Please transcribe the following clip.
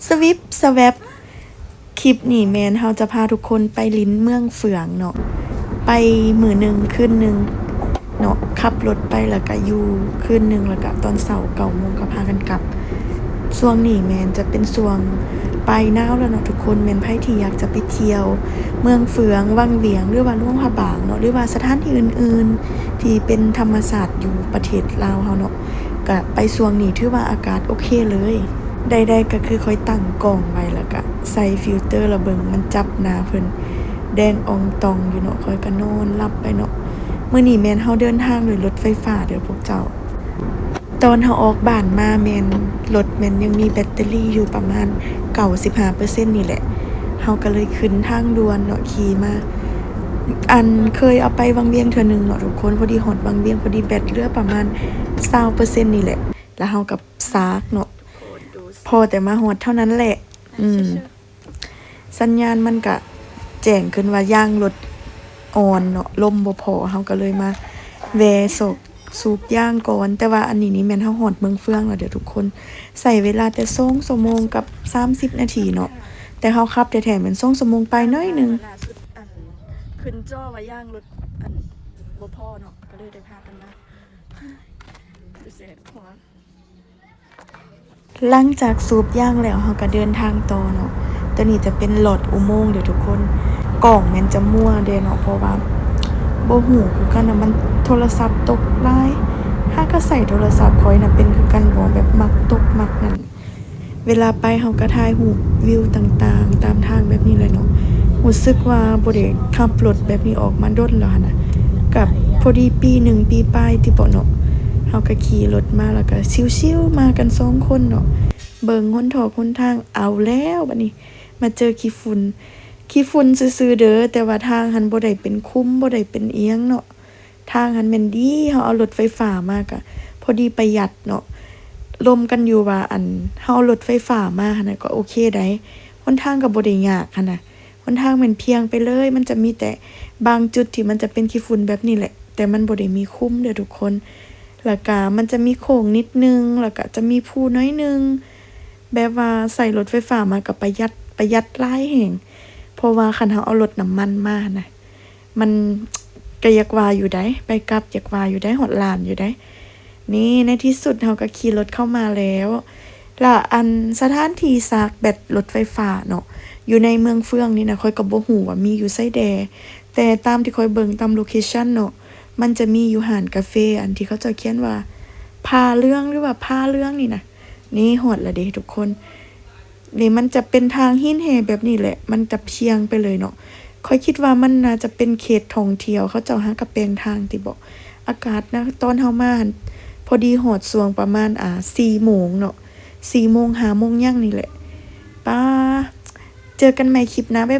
สวิปสแวปคลิปนี่แมนเฮาจะพาทุกคนไปลิ้นเมืองเฟืองเนาะไปมื้อหนึ่งคืนหนึ่งเนาะขับรถไปแล้วก็อยู่คืนหนึ่งแล้วก็ตอนเช้า9 โมงก็พากันกลับช่วงนี้แมนจะเป็นช่วงปลายหนาวแล้วเนาะทุกคนแมนไผที่อยากจะไปเที่ยวเมืองเฟืองวังเวียงหรือว่าหลวงพระบางเนาะหรือว่าสถานที่อื่นๆที่เป็นธรรมชาติอยู่ประเทศลาวเฮาเนาะก็ไปช่วงนี้ถือว่าอากาศโอเคเลยใดๆก็คือค่อยตั้งกล้องไว้แล้วก็ใส่ฟิลเตอร์แล้วเบิ่งมันจับหน้าเพิ่นแดงอ่องตองอยู่เนาะค่อยก็นอนหลับไปเนาะมื้อนี้แม่นเฮาเดินทางด้วยรถไฟฟ้าเด้อพวกเจ้าตอนเฮาออกบ้านมาแม่นรถแม่นยังมีแบตเตอรี่อยู่ประมาณ95%นี่แหละเฮาก็เลยขึ้นทางด่วนเนาะขี่มาอันเคยเอาไปวังเวียงเทื่อนึงเนาะทุกคนพอดีฮอดวังเวียงพอดีแบตเหลือประมาณ20%นี่แหละแล้วเฮาก็ซากเนาะพอแต่มาฮอดเท่านั้นแหละสัญญาณมันก็แจ้งขึ้นว่าย่างรถอ่อนเนาะลมบ่พอเฮาก็เลยมาแวะสูบย่างก่อนแต่ว่าอันนี้นี่แม่นเฮาฮอดเมืองเฟืองแล้วเด้อทุกคนใช้เวลาแต่2 ชั่วโมงกับ30 นาทีเนาะแต่เฮาขับแท้ๆมัน2 ชั่วโมงไปหน่อยนึงขึ้นจอว่าย่างรถอันบ่พอเนาะก็เลยได้พากันมาดูสิหัวหลังจากสูบย่างแล้วเฮาก็เดินทางต่อเนาะตัวนี้จะเป็นหลอดอุโมงค์เด้อทุกคนกล้องแม่นจะมั่วเด้เนาะเพราะว่าบ่ฮู้คือกันน่ะมันโทรศัพท์ตกหลายถ้าก็ใส่โทรศัพท์ข้อยน่ะเป็นคือกันบ่แบบมักตกมักนั่นเวลาไปเฮาก็ถ่ายรูปวิวต่างๆตามทางแบบนี้เลยเนาะรู้สึกว่าบ่ได้ขับรถแบบนี้ออกมาดนแล้วนะกับพอดีปีหนึ่งปีปลายที่บ่เนาะเฮาก็ขี่รถมาแล้วก็ชิลๆมากัน2 คนเนาะเบิ่งหนทางเอาแล้วบัดนี้มาเจอขี้ฝุ่นซื่อๆเด้อแต่ว่าทางหันบ่ได้เป็นคุ้มบ่ได้เป็นเอียงเนาะทางหันแม่นดีเฮาเอารถไฟฟ้ามากะพอดีประหยัดเนาะลมกันอยู่ว่าอันเฮาเอารถไฟฟ้ามาหั่นน่ะก็โอเคได้หนทางก็บ่ได้ยากหั่นน่ะหนทางแม่นเพียงไปเลยมันจะมีแต่บางจุดที่มันจะเป็นขี้ฝุ่นแบบนี้แหละแต่มันบ่ได้มีคุ้มเด้อทุกคนแล้วก็มันจะมีโค้งนิดนึงแล้วก็จะมีภูน้อยนึงแบบว่าใส่รถไฟฟ้ามาก็ประหยัดหลายแฮงเพราะว่าคันเฮาเอารถน้ำมันมาน่ะมันก็อยากว่าอยู่ได้ไปกลับอยากว่าอยู่ได้ฮอดล้านอยู่ได้นี่ในที่สุดเฮาก็ขี่รถเข้ามาแล้วและอันสถานที่ซากแบตรถไฟฟ้าเนาะอยู่ในเมืองเฟืองนี่นะข้อยก็บ่ฮู้ว่ามีอยู่ไสแดแต่ตามที่ข้อยเบิ่งตามโลเคชันเนาะมันจะมีอยู่ห้านกาแฟอันที่เขาจะเขียนว่าพาเรื่องหรือว่าพาเรื่องนี่นะนี่ฮอดแล้วเด้ทุกคนนี่มันจะเป็นทางหินแห่แบบนี้แหละมันจะเพียงไปเลยเนาะค่อยคิดว่ามันน่าจะเป็นเขตท่องเที่ยวเขาเจ้าหากระแปลงทางติบ่อากาศนะตอนเฮามาหั่นพอดีฮอดช่วงประมาณ4 โมงเนาะ4 โมง5 โมงยังนี่แหละป้าเจอกันใหม่คลิปหน้าบ๊าย